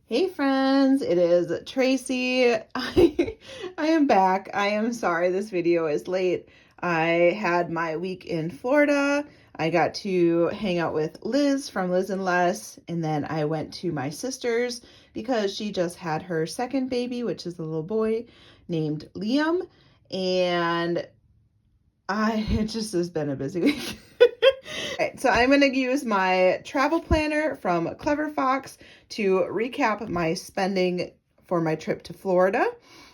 Hey friends, it is Tracy. I am back. I am sorry this video is late. I had my week in Florida. I got to hang out with Liz from Liz and Les, and then I went to my sister's because she just had her second baby, which is a little boy named Liam, and it just has been a busy week. Right, so I'm going to use my travel planner from Clever Fox to recap my spending for my trip to Florida.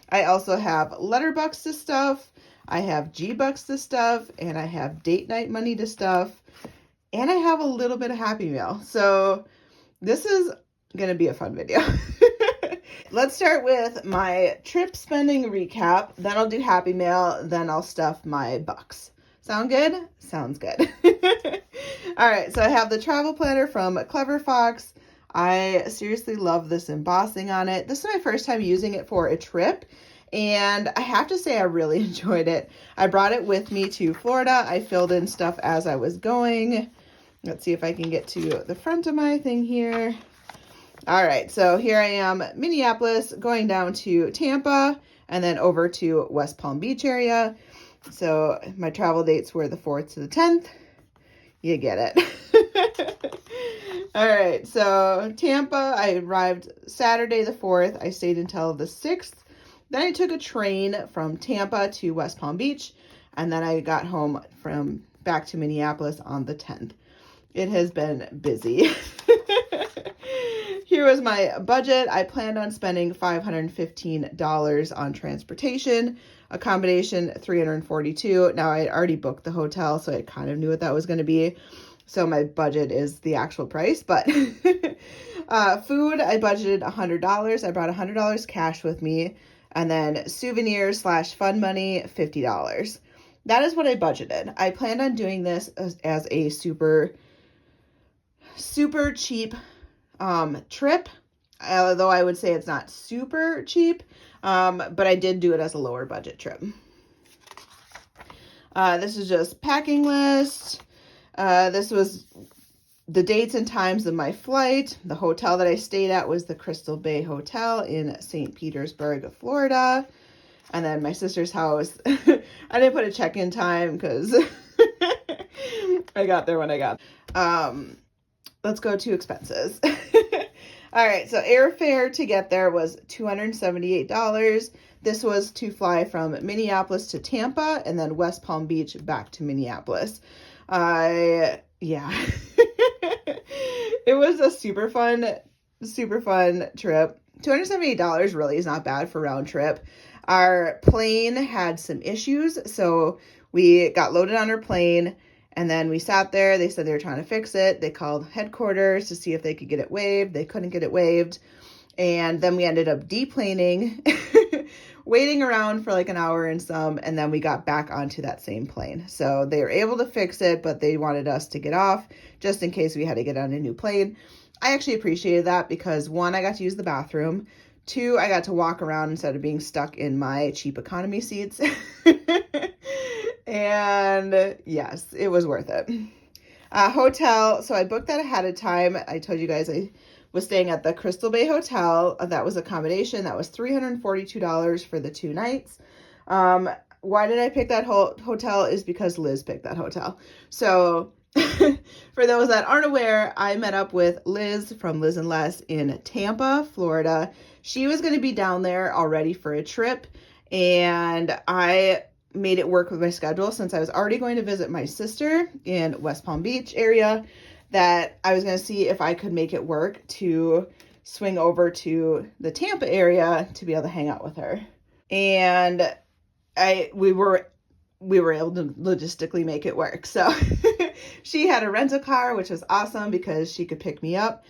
I also have Letterbucks to stuff, I have G-Bucks to stuff, and I have date night money to stuff, and I have a little bit of Happy Meal. So this is going to be a fun video. Let's start with my trip spending recap, then I'll do Happy Meal, then I'll stuff my bucks. Sound good? Sounds good. All right, so I have the travel planner from Clever Fox. I seriously love this embossing on it. This is my first time using it for a trip, and I have to say I really enjoyed it. I brought it with me to Florida. I filled in stuff as I was going. Let's see if I can get to the front of my thing here. All right, so here I am, Minneapolis, going down to Tampa, and then over to West Palm Beach area. So my travel dates were the 4th to the 10th. You get it. All right, so Tampa, I arrived Saturday the 4th. I stayed until the 6th. Then I took a train from Tampa to West Palm Beach, and then I got home from back to Minneapolis on the 10th. It has been busy. Here was my budget. I planned on spending $515 on transportation, accommodation $342. Now I had already booked the hotel, so I kind of knew what that was going to be. So my budget is the actual price, but food, I budgeted $100. I brought $100 cash with me, and then souvenirs / fun money, $50. That is what I budgeted. I planned on doing this as a super cheap trip, although I would say it's not super cheap, but I did do it as a lower budget trip. This is just packing list. This was the dates and times of my flight. The hotel that I stayed at was the Crystal Bay Hotel in St. Petersburg, Florida. And then my sister's house. I didn't put a check-in time because I got there when I got. Let's go to expenses. All right, so airfare to get there was $278. This was to fly from Minneapolis to Tampa and then West Palm Beach back to Minneapolis. Yeah. It was a super fun trip. $278 really is not bad for round trip. Our plane had some issues, so we got loaded on our plane. And then we sat there. They said they were trying to fix it. They called headquarters to see if they could get it waived. They couldn't get it waived. And then we ended up deplaning, waiting around for like an hour and some, and then we got back onto that same plane. So they were able to fix it, but they wanted us to get off just in case we had to get on a new plane. I actually appreciated that because 1, I got to use the bathroom. 2, I got to walk around instead of being stuck in my cheap economy seats. And yes, it was worth it. Hotel. So I booked that ahead of time. I told you guys I was staying at the Crystal Bay Hotel. That was accommodation. That was $342 for the 2 nights. Why did I pick that hotel is because Liz picked that hotel. So for those that aren't aware, I met up with Liz from Liz and Les in Tampa, Florida. She was going to be down there already for a trip, and I made it work with my schedule since I was already going to visit my sister in West Palm Beach area, that I was going to see if I could make it work to swing over to the Tampa area to be able to hang out with her. And we were able to logistically make it work. So she had a rental car, which was awesome because she could pick me up.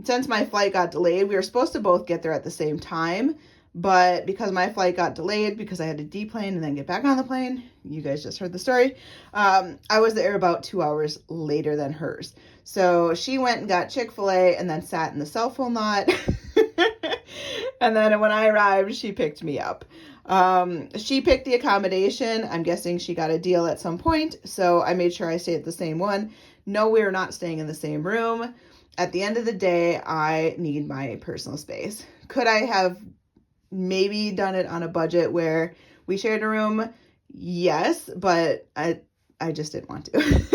Since my flight got delayed, we were supposed to both get there at the same time. But because my flight got delayed, because I had to deplane and then get back on the plane, you guys just heard the story, I was there about 2 hours later than hers. So she went and got Chick-fil-A and then sat in the cell phone lot. And then when I arrived, she picked me up. She picked the accommodation. I'm guessing she got a deal at some point. So I made sure I stayed at the same one. No, we were not staying in the same room. at the end of the day, I need my personal space. Could I have maybe done it on a budget where we shared a room? Yes, but I just didn't want to.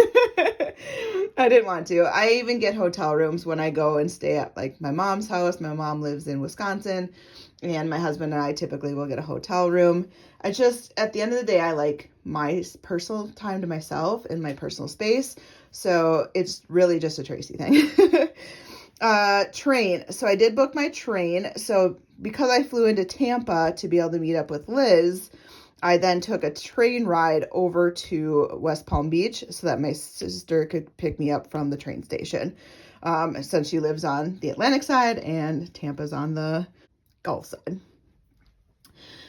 I didn't want to. I even get hotel rooms when I go and stay at like my mom's house. My mom lives in Wisconsin, and my husband and I typically will get a hotel room. I just, at the end of the day, I like my personal time to myself and my personal space. So it's really just a Tracey thing. Train. So I did book my train. So because I flew into Tampa to be able to meet up with Liz, I then took a train ride over to West Palm Beach so that my sister could pick me up from the train station. Since she lives on the Atlantic side and Tampa's on the Gulf side.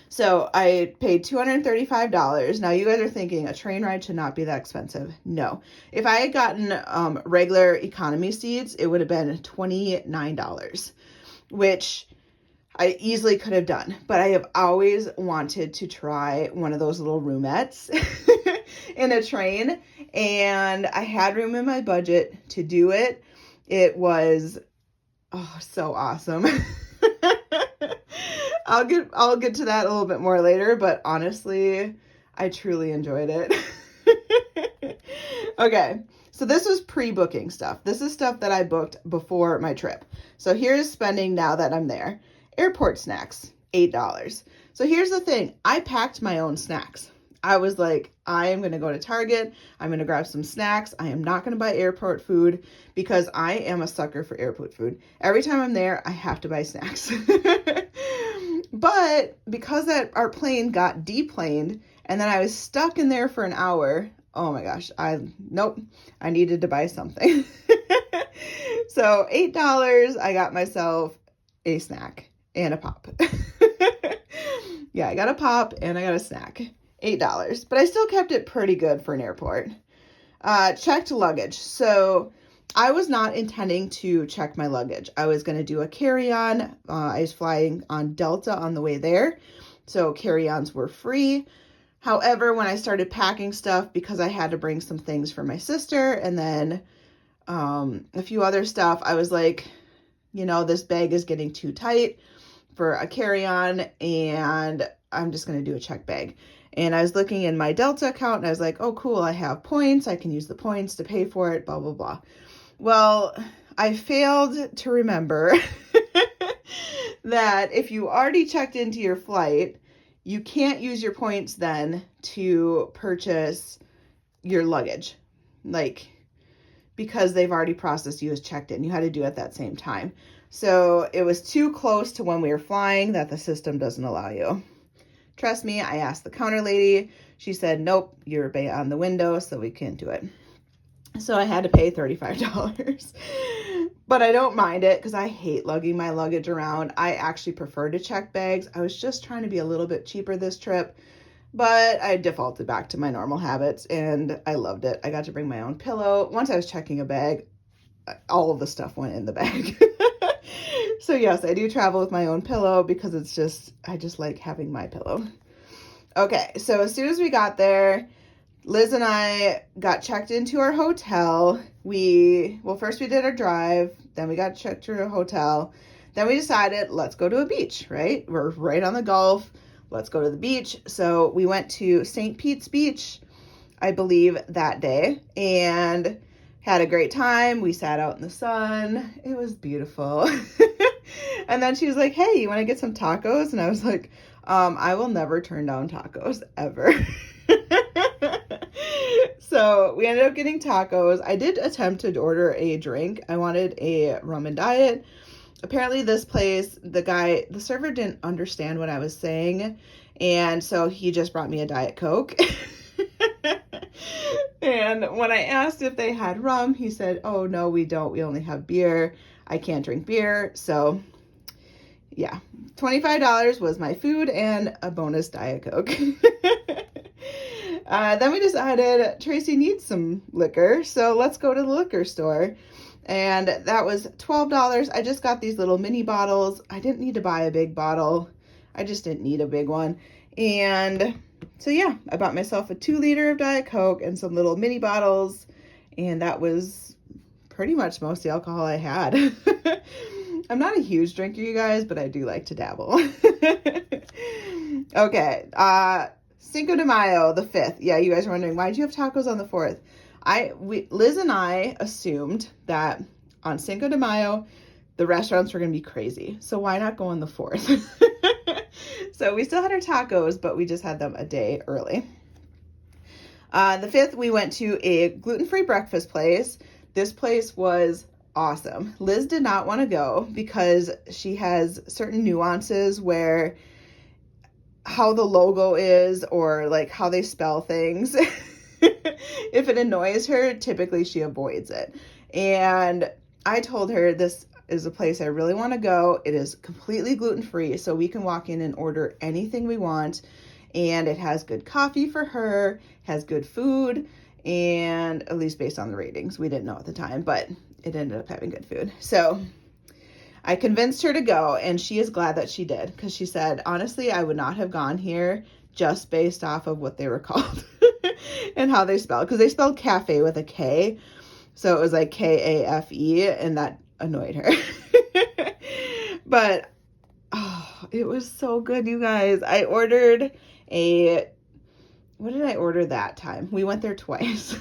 So I paid $235. Now you guys are thinking a train ride should not be that expensive. No. If I had gotten regular economy seats, it would have been $29, which I easily could have done. But I have always wanted to try one of those little roomettes in a train. And I had room in my budget to do it. It was, so awesome. I'll get to that a little bit more later, but honestly, I truly enjoyed it. Okay, so this was pre-booking stuff. This is stuff that I booked before my trip. So here's spending now that I'm there. Airport snacks, $8. So here's the thing. I packed my own snacks. I was like, I am going to go to Target. I'm going to grab some snacks. I am not going to buy airport food because I am a sucker for airport food. Every time I'm there, I have to buy snacks. But because our plane got deplaned and then I was stuck in there for an hour, oh my gosh, I needed to buy something. So $8, I got myself a snack and a pop. Yeah, I got a pop and I got a snack. $8, but I still kept it pretty good for an airport. Checked luggage. So I was not intending to check my luggage. I was going to do a carry-on. I was flying on Delta on the way there, so carry-ons were free. However, when I started packing stuff, because I had to bring some things for my sister and then a few other stuff, I was like, this bag is getting too tight for a carry-on, and I'm just going to do a check bag. And I was looking in my Delta account, and I was like, oh, cool, I have points. I can use the points to pay for it, blah, blah, blah. Well, I failed to remember that if you already checked into your flight, you can't use your points then to purchase your luggage, because they've already processed you as checked in. You had to do it at that same time. So it was too close to when we were flying that the system doesn't allow you. Trust me, I asked the counter lady. She said, nope, you're on the window, so we can't do it. So I had to pay $35. But I don't mind it because I hate lugging my luggage around. I actually prefer to check bags. I was just trying to be a little bit cheaper this trip, but I defaulted back to my normal habits and I loved it. I got to bring my own pillow. Once I was checking a bag, all of the stuff went in the bag. So yes, I do travel with my own pillow because I just like having my pillow. Okay, so as soon as we got there, Liz and I got checked into our hotel. First we did our drive, then we got checked to a hotel. Then we decided, let's go to a beach, right? We're right on the Gulf. Let's go to the beach. So we went to St. Pete's Beach, I believe, that day and had a great time. We sat out in the sun. It was beautiful. And then she was like, hey, you want to get some tacos? And I was like, I will never turn down tacos ever. So we ended up getting tacos. I did attempt to order a drink. I wanted a rum and diet. Apparently this place, the server didn't understand what I was saying. And so he just brought me a Diet Coke. And when I asked if they had rum, he said, oh, no, we don't. We only have beer. I can't drink beer. So yeah, $25 was my food and a bonus Diet Coke. Then we decided Tracey needs some liquor, so let's go to the liquor store. And that was $12. I just got these little mini bottles. I didn't need to buy a big bottle. I just didn't need a big one. And so yeah, I bought myself a 2-liter of Diet Coke and some little mini bottles, and that was pretty much most of the alcohol I had. I'm not a huge drinker, you guys, but I do like to dabble. Okay, Cinco de Mayo, the 5th. Yeah, you guys are wondering, why did you have tacos on the 4th? Liz and I assumed that on Cinco de Mayo, the restaurants were going to be crazy. So why not go on the 4th? So we still had our tacos, but we just had them a day early. The 5th, we went to a gluten-free breakfast place. This place was awesome. Liz did not want to go because she has certain nuances where how the logo is or like how they spell things. If it annoys her, typically she avoids it. And I told her this is a place I really want to go. It is completely gluten-free, so we can walk in and order anything we want. And it has good coffee for her, has good food, and at least based on the ratings. We didn't know at the time, but it ended up having good food. So I convinced her to go, and she is glad that she did, because she said, honestly, I would not have gone here just based off of what they were called and how they spelled, because they spelled cafe with a K. So it was like K-A-F-E, and that annoyed her. But oh, it was so good, you guys. I ordered what did I order that time? We went there twice.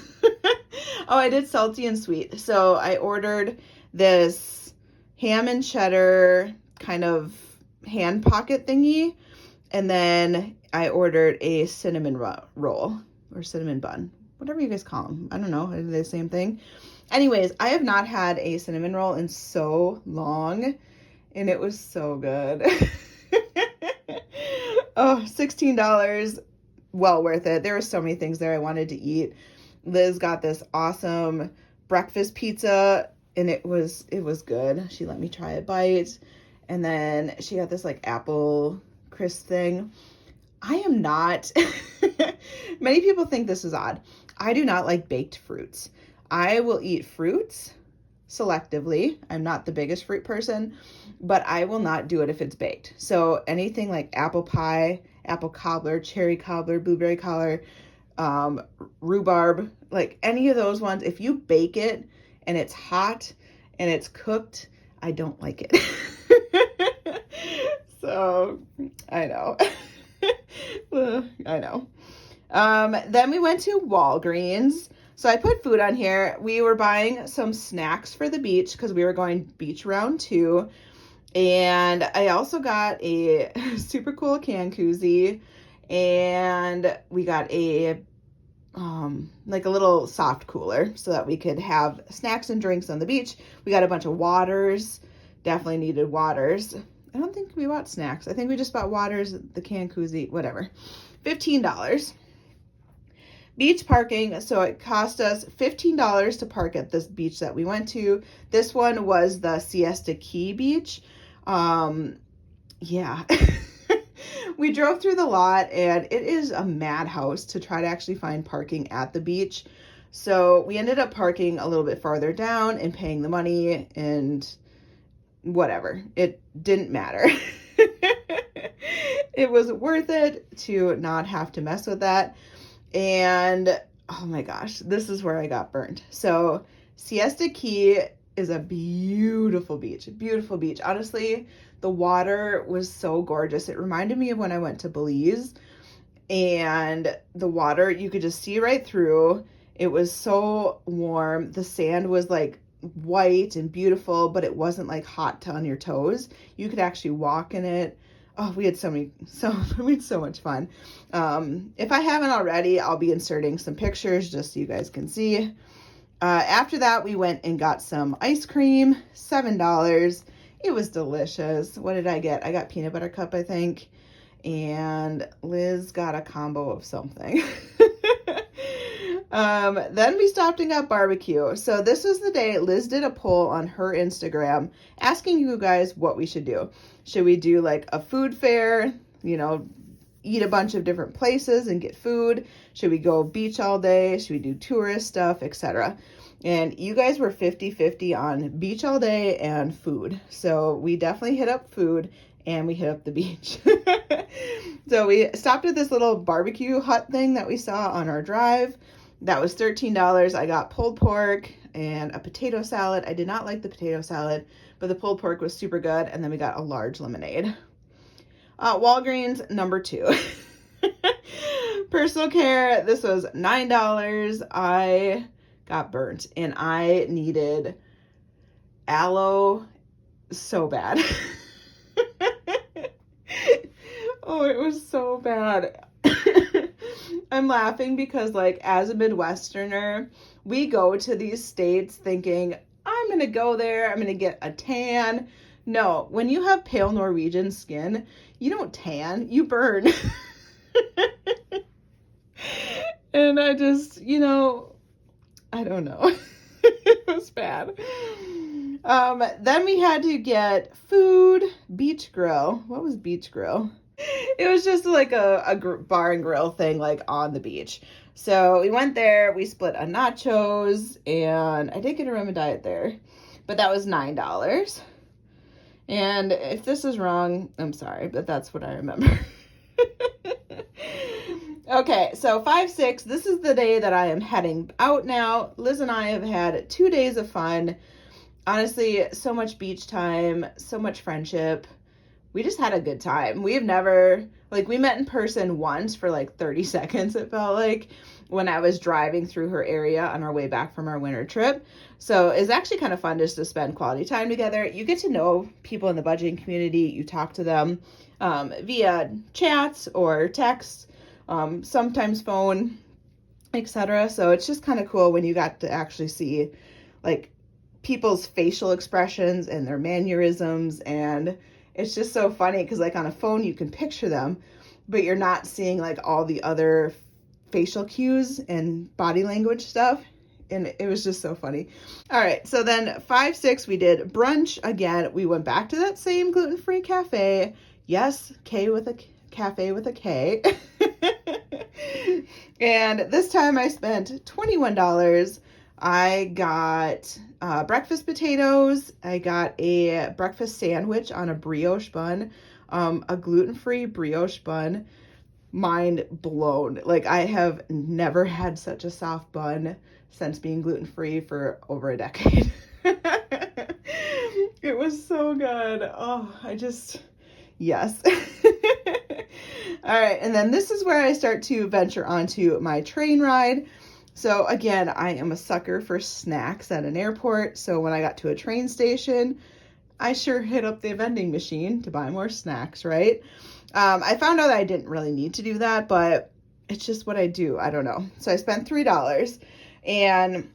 Oh, I did salty and sweet. So I ordered this ham and cheddar kind of hand pocket thingy. And then I ordered a cinnamon roll or cinnamon bun, whatever you guys call them. I don't know. Are they the same thing? Anyways, I have not had a cinnamon roll in so long, and it was so good. Oh, $16. Well worth it. There were so many things there I wanted to eat. Liz got this awesome breakfast pizza, and it was good. She let me try a bite. And then she got this like apple crisp thing. I am not, many people think this is odd. I do not like baked fruits. I will eat fruits selectively. I'm not the biggest fruit person, but I will not do it if it's baked. So anything like apple pie, apple cobbler, cherry cobbler, blueberry cobbler, rhubarb, like any of those ones, if you bake it and it's hot and it's cooked, I don't like it. So I know. I know. Then we went to Walgreens. So I put food on here. We were buying some snacks for the beach because we were going beach round 2. And I also got a super cool can koozie, and we got a like a little soft cooler so that we could have snacks and drinks on the beach. We got a bunch of waters. Definitely needed waters. I don't think we bought snacks. I think we just bought waters, the can koozie, whatever. $15. Beach parking, so it cost us $15 to park at this beach that we went to. This one was the Siesta Key Beach. Yeah. We drove through the lot, and it is a madhouse to try to actually find parking at the beach. So we ended up parking a little bit farther down and paying the money, and whatever. It didn't matter. It was worth it to not have to mess with that. And oh my gosh, this is where I got burned. So Siesta Key is a beautiful beach, beautiful beach. Honestly, the water was so gorgeous. It reminded me of when I went to Belize, and the water, you could just see right through. It was so warm. The sand was like white and beautiful, but it wasn't like hot on your toes. You could actually walk in it. Oh, we had we had so much fun. If I haven't already, I'll be inserting some pictures just so you guys can see. After that, we went and got some ice cream, $7. It was delicious. What did I get? I got peanut butter cup, I think. And Liz got a combo of something. Then we stopped and got barbecue. So this was the day Liz did a poll on her Instagram asking you guys what we should do. Should we do like a food fair, you know, eat a bunch of different places and get food? Should we go beach all day? Should we do tourist stuff, etc.? And you guys were 50-50 on beach all day and food. So we definitely hit up food and we hit up the beach. So we stopped at this little barbecue hut thing that we saw on our drive. That was $13. I got pulled pork and a potato salad. I did not like the potato salad, but the pulled pork was super good. And then we got a large lemonade. Walgreens, number 2. Personal care, this was $9. I got burnt and I needed aloe so bad. Oh, it was so bad. I'm laughing because, like, as a Midwesterner, we go to these states thinking, I'm going to go there, I'm going to get a tan. No, when you have pale Norwegian skin, you don't tan, you burn. And I just, I don't know. It was bad. Then we had to get food, Beach Grill. What was Beach Grill? It was just like a bar and grill thing, like on the beach. So we went there, we split a nachos, and I did get a rum and diet there, but that was $9. And if this is wrong, I'm sorry, but that's what I remember. Okay, so 5/6, this is the day that I am heading out now. Liz and I have had 2 days of fun. Honestly, so much beach time, so much friendship. We just had a good time. We've never, like, we met in person once for like 30 seconds, it felt like, when I was driving through her area on our way back from our winter trip. So it's actually kind of fun just to spend quality time together. You get to know people in the budgeting community. You talk to them via chats or text, sometimes phone, etc. So it's just kind of cool when you got to actually see, like, people's facial expressions and their mannerisms, and it's just so funny because, like, on a phone you can picture them, but you're not seeing like all the other facial cues and body language stuff, and it was just so funny. All right, so then 5/6, we did brunch again. We went back to that same gluten-free cafe. Yes, cafe with a K. And this time I spent $21. I got breakfast potatoes. I got a breakfast sandwich on a brioche bun, a gluten-free brioche bun. Mind blown. Like, I have never had such a soft bun since being gluten-free for over a decade. It was so good. Oh, yes. All right, and then this is where I start to venture onto my train ride. So again, I am a sucker for snacks at an airport. So when I got to a train station, I sure hit up the vending machine to buy more snacks, right? I found out I didn't really need to do that, but it's just what I do. I don't know. So I spent $3, and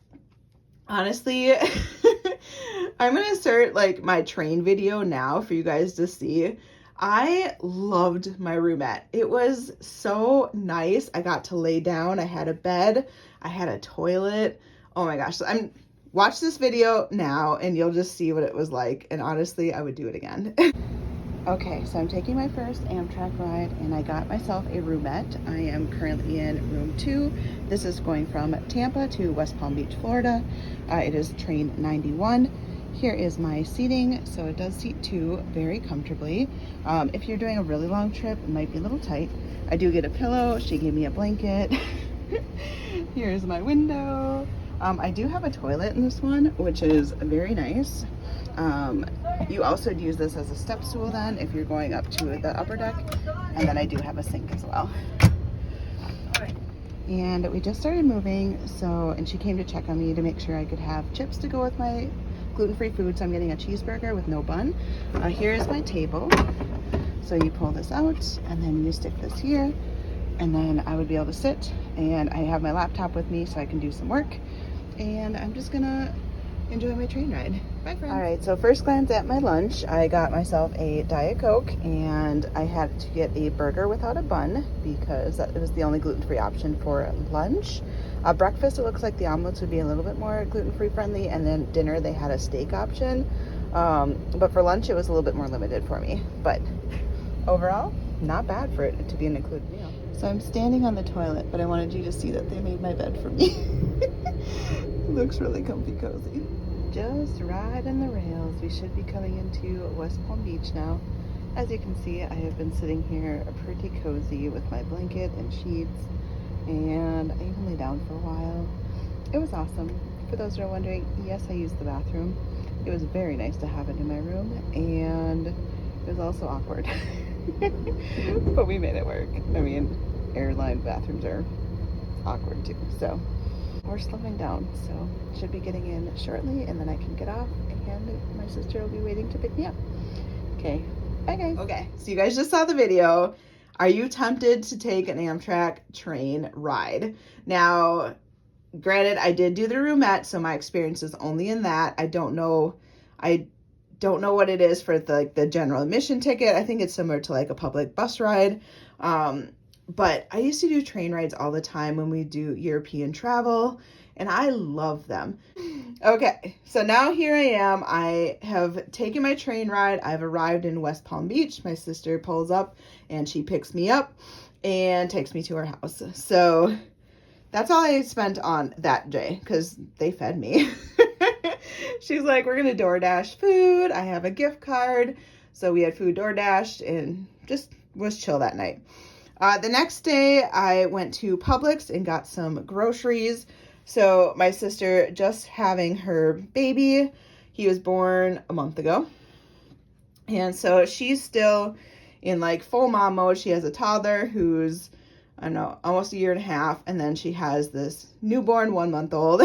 honestly, I'm going to insert like my train video now for you guys to see. I loved my roomette. It was so nice. I got to lay down. I had a bed. I had a toilet. Oh my gosh. So watch this video now and you'll just see what it was like. And honestly, I would do it again. Okay, so I'm taking my first Amtrak ride and I got myself a roomette. I am currently in room 2. This is going from Tampa to West Palm Beach, Florida. It is train 91. Here is my seating, so it does seat 2 very comfortably. If you're doing a really long trip, it might be a little tight. I do get a pillow. She gave me a blanket. Here's my window. I do have a toilet in this one, which is very nice. You also use this as a step stool then if you're going up to the upper deck. And then I do have a sink as well. And we just started moving, and she came to check on me to make sure I could have chips to go with my gluten-free food. So I'm getting a cheeseburger with no bun. Here is my table. So you pull this out and then you stick this here, and then I would be able to sit, and I have my laptop with me so I can do some work, and I'm just gonna enjoy my train ride. Bye, friends. All right, so first glance at my lunch, I got myself a Diet Coke, and I had to get a burger without a bun because it was the only gluten-free option for lunch. Breakfast, it looks like the omelets would be a little bit more gluten-free friendly, and then dinner they had a steak option. But for lunch it was a little bit more limited for me. But overall, not bad for it to be an included meal. So I'm standing on the toilet, but I wanted you to see that they made my bed for me. It looks really comfy cozy. Just riding the rails. We should be coming into West Palm Beach now. As you can see, I have been sitting here pretty cozy with my blanket and sheets. and I even lay down for a while. It was awesome. For those who are wondering, yes, I used the bathroom. It was very nice to have it in my room, and it was also awkward. But we made it work. I mean, airline bathrooms are awkward too. So we're slowing down, so should be getting in shortly, and then I can get off, and my sister will be waiting to pick me up. Okay, bye guys. Okay, so you guys just saw the video. Are you tempted to take an Amtrak train ride? Now, granted, I did do the roomette, so my experience is only in that. I don't know what it is for the general admission ticket. I think it's similar to like a public bus ride. But I used to do train rides all the time when we do European travel, and I love them. Okay, so now here I am. I have taken my train ride. I've arrived in West Palm Beach. My sister pulls up and she picks me up and takes me to her house. So that's all I spent on that day because they fed me. She's like, we're going to DoorDash food. I have a gift card. So we had food DoorDashed and just was chill that night. The next day I went to Publix and got some groceries. So my sister just having her baby, he was born a month ago. And so she's still in like full mom mode. She has a toddler who's, I don't know, almost a year and a half. And then she has this newborn 1 month old.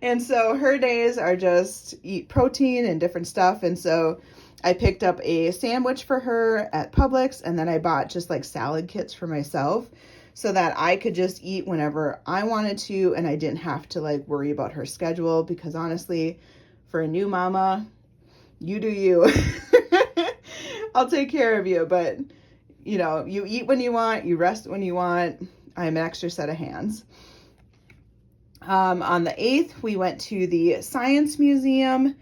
And so her days are just eat protein and different stuff. And so I picked up a sandwich for her at Publix, and then I bought just like salad kits for myself so that I could just eat whenever I wanted to, and I didn't have to like worry about her schedule, because honestly, for a new mama, you do you. I'll take care of you, but you know, you eat when you want, you rest when you want. I'm an extra set of hands. On the 8th, we went to the Science Museum.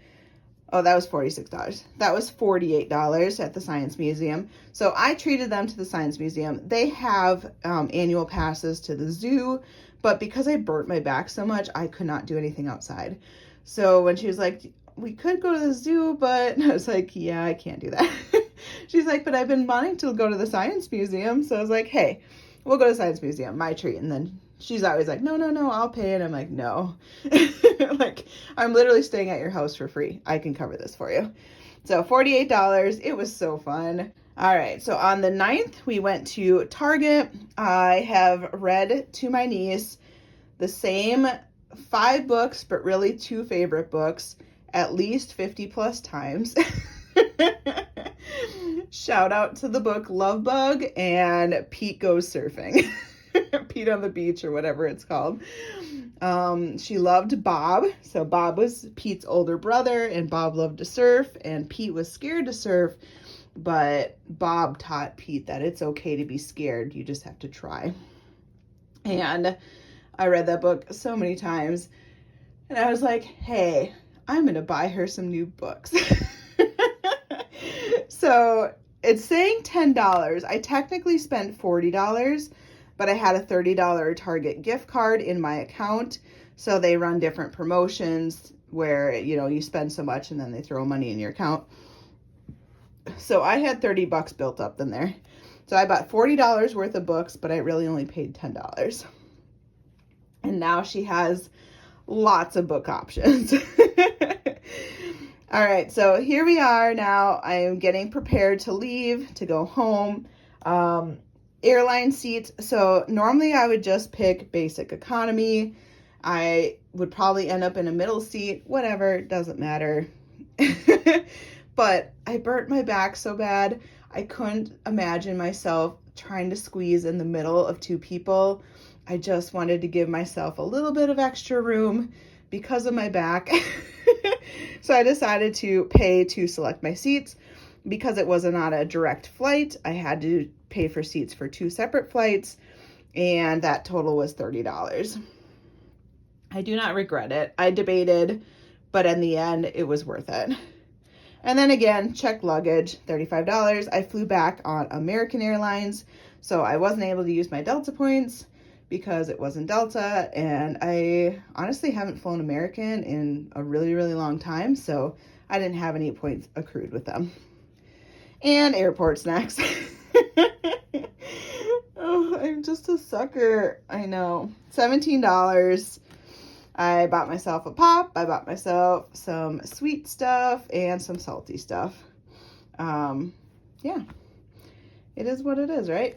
Oh, that was $46. That was $48 at the Science Museum. So I treated them to the Science Museum. They have annual passes to the zoo, but because I burnt my back so much, I could not do anything outside. So when she was like, we could go to the zoo, but I was like, yeah, I can't do that. She's like, but I've been wanting to go to the Science Museum. So I was like, hey, we'll go to the Science Museum, my treat. And then she's always like, no, I'll pay. And I'm like, no. Like, I'm literally staying at your house for free. I can cover this for you. So $48. It was so fun. All right. So on the 9th, we went to Target. I have read to my niece the same 5 books, but really 2 favorite books, at least 50 plus times. Shout out to the book Love Bug and Pete Goes Surfing. Pete on the Beach, or whatever it's called. She loved Bob. So Bob was Pete's older brother, and Bob loved to surf, and Pete was scared to surf, but Bob taught Pete that it's okay to be scared. You just have to try. And I read that book so many times, and I was like, hey, I'm going to buy her some new books. So it's saying $10. I technically spent $40, but I had a $30 Target gift card in my account. So they run different promotions where, you know, you spend so much and then they throw money in your account. So I had 30 bucks built up in there. So I bought $40 worth of books, but I really only paid $10. And now she has lots of book options. All right, so here we are now. I am getting prepared to leave, to go home. Airline seats. So normally I would just pick basic economy. I would probably end up in a middle seat, whatever, doesn't matter. But I burnt my back so bad, I couldn't imagine myself trying to squeeze in the middle of 2 people. I just wanted to give myself a little bit of extra room because of my back. So I decided to pay to select my seats. Because it wasn't on a direct flight, I had to pay for seats for 2 separate flights, and that total was $30. I do not regret it. I debated, but in the end, it was worth it. And then again, check luggage, $35. I flew back on American Airlines, so I wasn't able to use my Delta points because it wasn't Delta, and I honestly haven't flown American in a really, really long time, so I didn't have any points accrued with them. And airport snacks. Oh Oh, I'm just a sucker. I know. $17. I bought myself a pop. I bought myself some sweet stuff and some salty stuff. Yeah, it is what it is, right?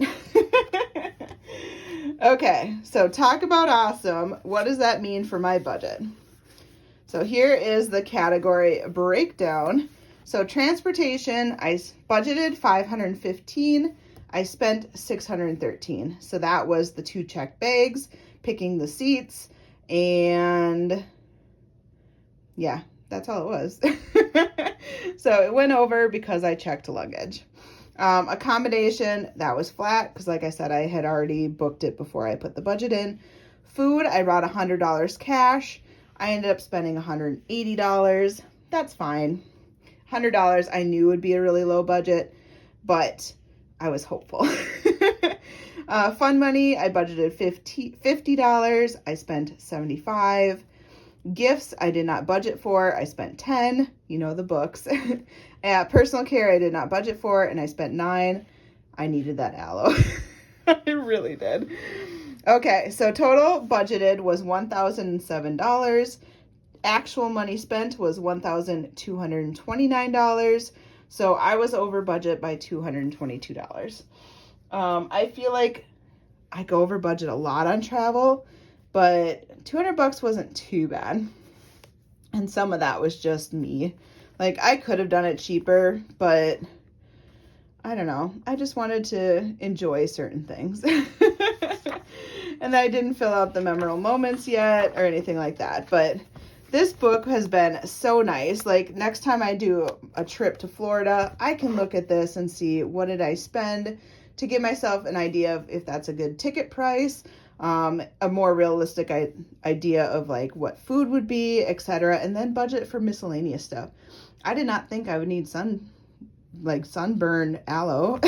Okay, so talk about awesome. What does that mean for my budget? So here is the category breakdown. So transportation, I budgeted $515. I spent $613. So that was the 2 checked bags, picking the seats, and yeah, that's all it was. So it went over because I checked luggage. Accommodation, that was flat because like I said, I had already booked it before I put the budget in. Food, I brought $100 cash. I ended up spending $180. That's fine. $100 I knew would be a really low budget, but I was hopeful. Fun money, I budgeted $50. I spent $75. Gifts, I did not budget for. I spent $10. You know the books. Personal care, I did not budget for, and I spent $9. I needed that aloe. I really did. Okay, so total budgeted was $1,007. Actual money spent was $1,229. So I was over budget by $222. I feel like I go over budget a lot on travel, but $200 wasn't too bad. And some of that was just me. Like, I could have done it cheaper, but I don't know. I just wanted to enjoy certain things. And I didn't fill out the memorable moments yet or anything like that. But this book has been so nice. Like, next time I do a trip to Florida, I can look at this and see what did I spend to give myself an idea of if that's a good ticket price, a more realistic idea of like what food would be, etc., and then budget for miscellaneous stuff. I did not think I would need sunburn aloe,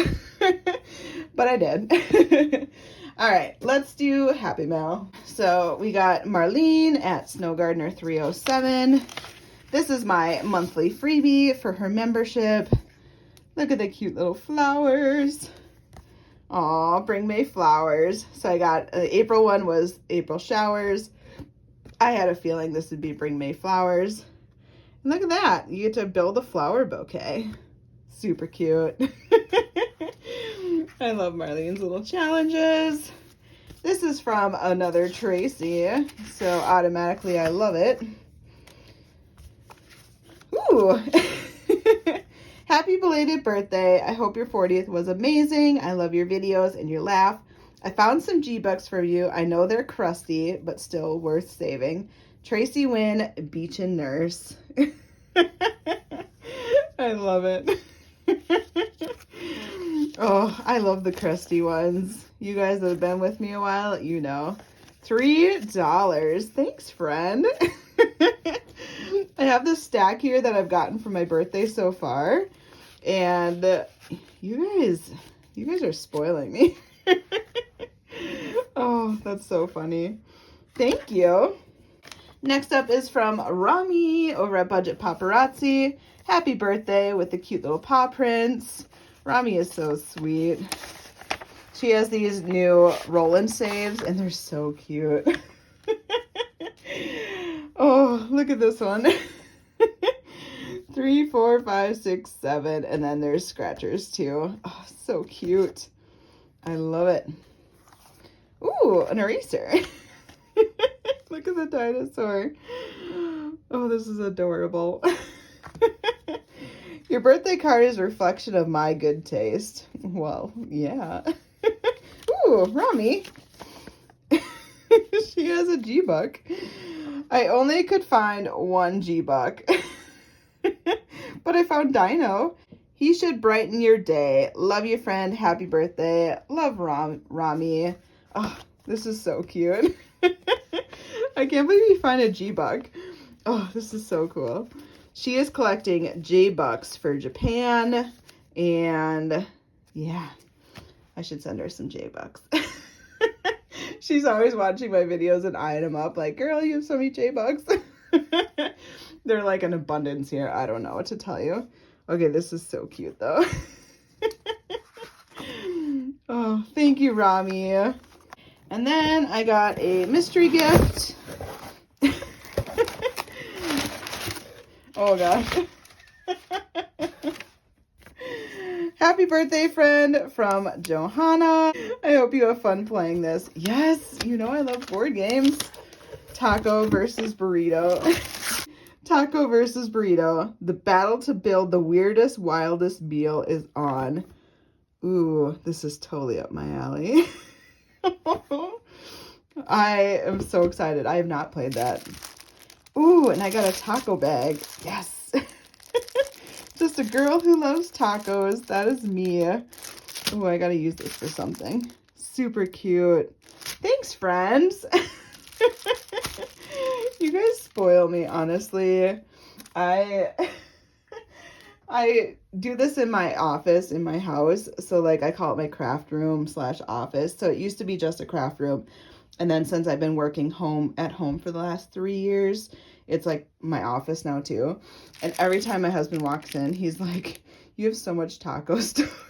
but I did. All right, let's do Happy Mail. So we got Marlene at Snow Gardener 307. This is my monthly freebie for her membership. Look at the cute little flowers. Aw, bring May flowers. So I got April one was April showers. I had a feeling this would be bring May flowers. And look at that. You get to build a flower bouquet. Super cute. I love Marlene's little challenges. This is from another Tracey, so automatically I love it. Ooh. Happy belated birthday. I hope your 40th was amazing. I love your videos and your laugh. I found some G-Bucks for you. I know they're crusty, but still worth saving. Tracey Wynn, Beachin Nurse. I love it. Oh, I love the crusty ones. You guys that have been with me a while, you know. $3. Thanks, friend. I have this stack here that I've gotten for my birthday so far. And you guys are spoiling me. Oh, that's so funny. Thank you. Next up is from Rami over at Budget Paparazzi. Happy birthday with the cute little paw prints. Rami is so sweet. She has these new roll-in saves and they're so cute. Oh, look at this one. 3, 4, 5, 6, 7, and then there's scratchers too. Oh, so cute. I love it. Ooh, an eraser. Look at the dinosaur. Oh, this is adorable. Your birthday card is a reflection of my good taste. Well, yeah. Ooh, Rami. She has a G-Buck. I only could find one G-Buck. But I found Dino. He should brighten your day. Love you, friend. Happy birthday. Love Rami. Oh, this is so cute. I can't believe you find a G-Buck. Oh, this is so cool. She is collecting J-Bucks for Japan. And yeah, I should send her some J-Bucks. She's always watching my videos and eyeing them up like, girl, you have so many J-Bucks. They're like an abundance here. I don't know what to tell you. Okay, this is so cute though. Oh, Oh, thank you, Rami. And then I got a mystery gift. Oh gosh. Happy birthday, friend, from Johanna. I hope you have fun playing this. Yes, you know I love board games. Taco versus burrito. Taco versus burrito. The battle to build the weirdest, wildest meal is on. Ooh, this is totally up my alley. I am so excited. I have not played that. Ooh, and I got a taco bag. Yes. Just a girl who loves tacos. That is me. Ooh, I gotta use this for something. Super cute. Thanks, friends. You guys spoil me, honestly. I do this in my office, in my house. So like I call it my craft room / office. So it used to be just a craft room. And then since I've been working at home for the last 3 years, it's like my office now too. And every time my husband walks in, he's like, you have so much taco stuff.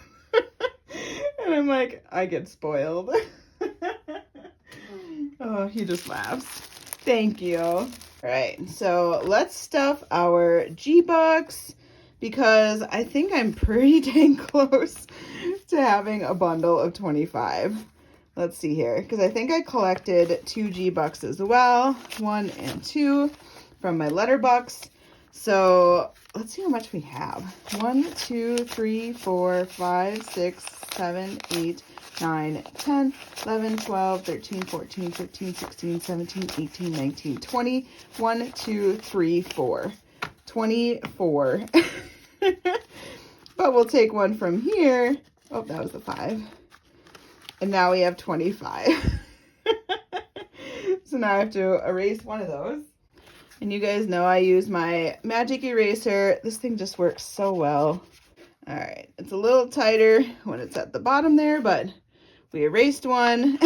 And I'm like, I get spoiled. Oh, he just laughs. Thank you. All right, so let's stuff our G-Bucks because I think I'm pretty dang close to having a bundle of 25. Let's see here, because I think I collected 2 G-Bucks as well, 1 and 2 from my letterbox. So let's see how much we have. 1, 2, 3, 4, 5, 6, 7, 8, 9, 10, 11, 12, 13, 14, 15, 16, 17, 18, 19, 20. 1, 2, 3, 4. 24. But we'll take one from here. Oh, that was a 5. And now we have 25. So now I have to erase one of those. And you guys know I use my magic eraser. This thing just works so well. All right, it's a little tighter when it's at the bottom there, but we erased one.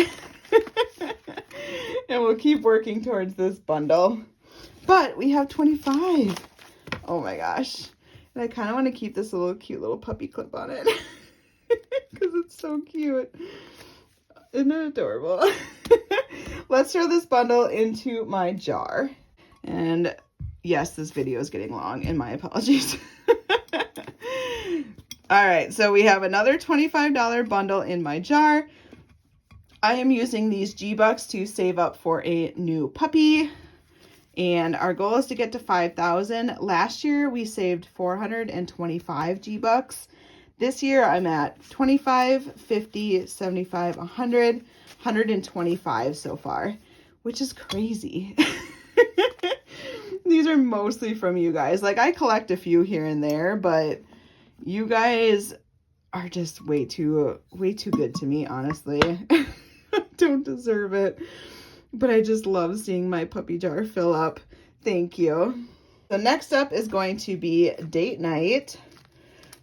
And we'll keep working towards this bundle. But we have 25. Oh my gosh. And I kind of want to keep this cute little puppy clip on it. Because it's so cute. Isn't it adorable? Let's throw this bundle into my jar. And yes, this video is getting long, and my apologies. All right, so we have another $25 bundle in my jar. I am using these G-Bucks to save up for a new puppy. And our goal is to get to 5,000. Last year, we saved 425 G-Bucks. This year, I'm at 25, 50, 75, 100, 125 so far, which is crazy. These are mostly from you guys. Like, I collect a few here and there, but you guys are just way too good to me, honestly. I don't deserve it, but I just love seeing my puppy jar fill up. Thank you. So next up is going to be date night.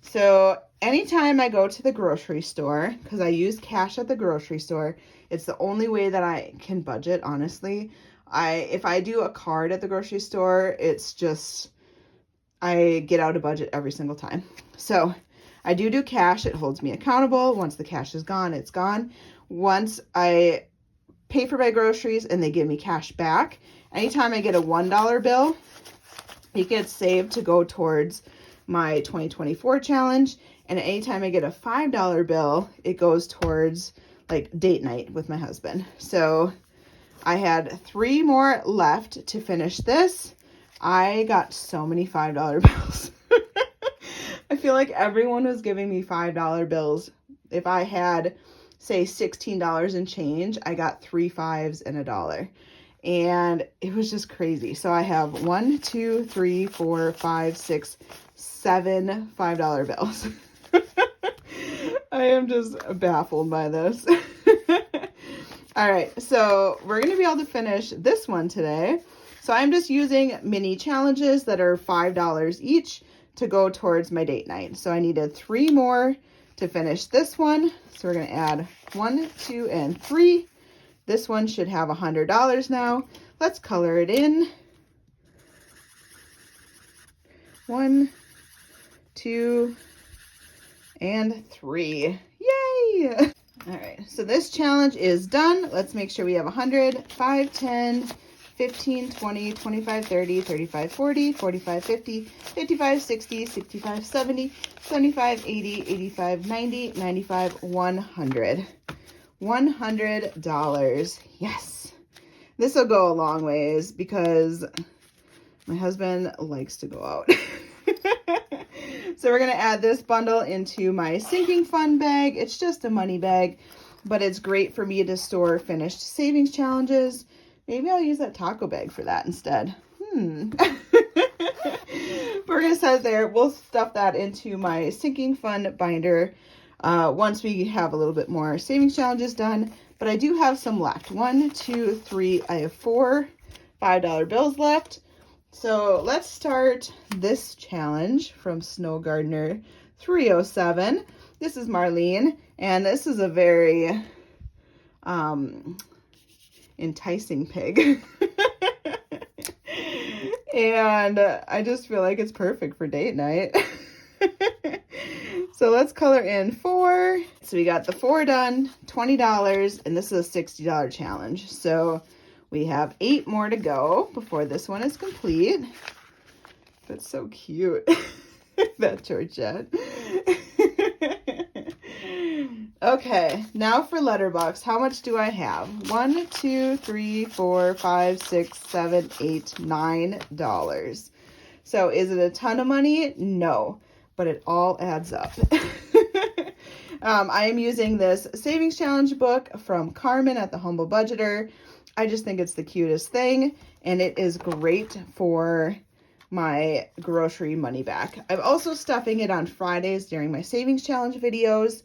So anytime I go to the grocery store, because I use cash at the grocery store, it's the only way that I can budget, honestly. If I do a card at the grocery store, it's just, I get out of budget every single time. So I do cash. It holds me accountable. Once the cash is gone, it's gone. Once I pay for my groceries and they give me cash back, anytime I get a $1 bill, it gets saved to go towards my 2024 challenge. And anytime I get a $5 bill, it goes towards like date night with my husband. So I had 3 more left to finish this. I got so many $5 bills. I feel like everyone was giving me $5 bills. If I had, say, $16 and change, I got 3 5s and $1. And it was just crazy. So I have 1, 2, 3, 4, 5, 6, 7 $5 bills. I am just baffled by this. All right, so we're going to be able to finish this one today. So I'm just using mini challenges that are $5 each to go towards my date night. So I needed 3 more to finish this one. So we're going to add 1, 2, and 3. This one should have $100 now. Let's color it in. 1, 2, and 3. Yay! All right, so this challenge is done. Let's make sure we have 100, 5, 10, 15, 20, 25, 30, 35, 40, 45, 50, 55, 60, 65, 70, 75, 80, 85, 90, 95, 100. $100. Yes. This will go a long ways because my husband likes to go out. So we're going to add this bundle into my sinking fund bag. It's just a money bag, but it's great for me to store finished savings challenges. Maybe I'll use that taco bag for that instead. We're going to set it there. We'll stuff that into my sinking fund binder once we have a little bit more savings challenges done. But I do have some left. 1, 2, 3. I have 4 $5 bills left. So let's start this challenge from Snow Gardener 307. This is Marlene, and this is a very enticing pig. And I just feel like it's perfect for date night. So let's color in 4. So we got the 4 done, $20, and this is a $60 challenge. So we have 8 more to go before this one is complete. That's so cute. That Georgette. Okay, now for letterbox. How much do I have? 1, 2, 3, 4, 5, 6, 7, 8, $9. So is it a ton of money? No, but it all adds up. I am using this savings challenge book from Carmen at the Humble Budgeter. I just think it's the cutest thing, and it is great for my grocery money back. I'm also stuffing it on Fridays during my savings challenge videos,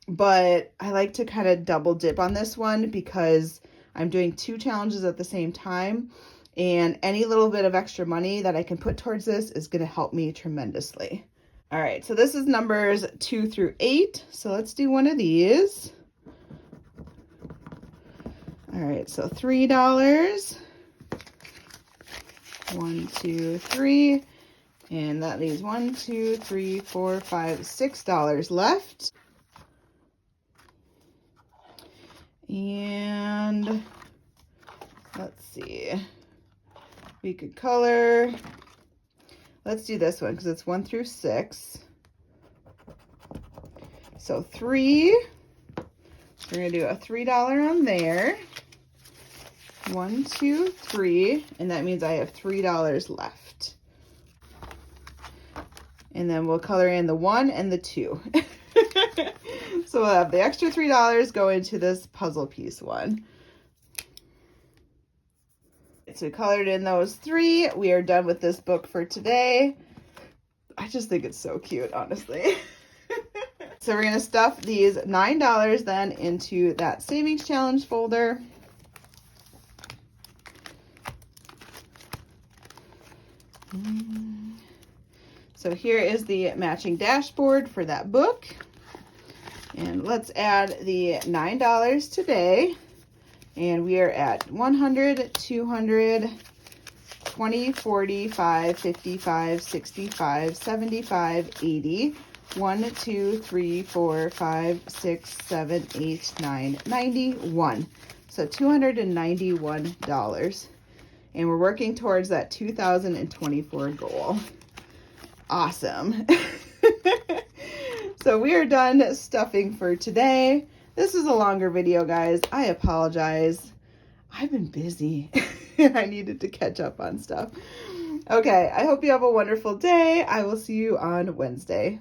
but I like to kind of double dip on this one because I'm doing 2 challenges at the same time, and any little bit of extra money that I can put towards this is going to help me tremendously. All right, so this is numbers 2 through 8. So let's do one of these. All right, so $3. 1, 2, 3. And that leaves 1, 2, 3, 4, 5, $6 left. And let's see. We could color. Let's do this one because it's 1 through 6. So 3. We're going to do a $3 on there. 1, 2, 3. And that means I have $3 left. And then we'll color in the 1 and the 2. So we'll have the extra $3 go into this puzzle piece one. So we colored in those 3. We are done with this book for today. I just think it's so cute, honestly. So we're going to stuff these $9 then into that savings challenge folder. So here is the matching dashboard for that book. And let's add the $9 today. And we are at 100, 200, 20, 45, 55, 65, 75, 80. 1, 2, 3, 4, 5, 6, 7, 8, 9, 91. So $291. And we're working towards that 2024 goal. Awesome. So we are done stuffing for today. This is a longer video, guys. I apologize. I've been busy and I needed to catch up on stuff. Okay, I hope you have a wonderful day. I will see you on Wednesday.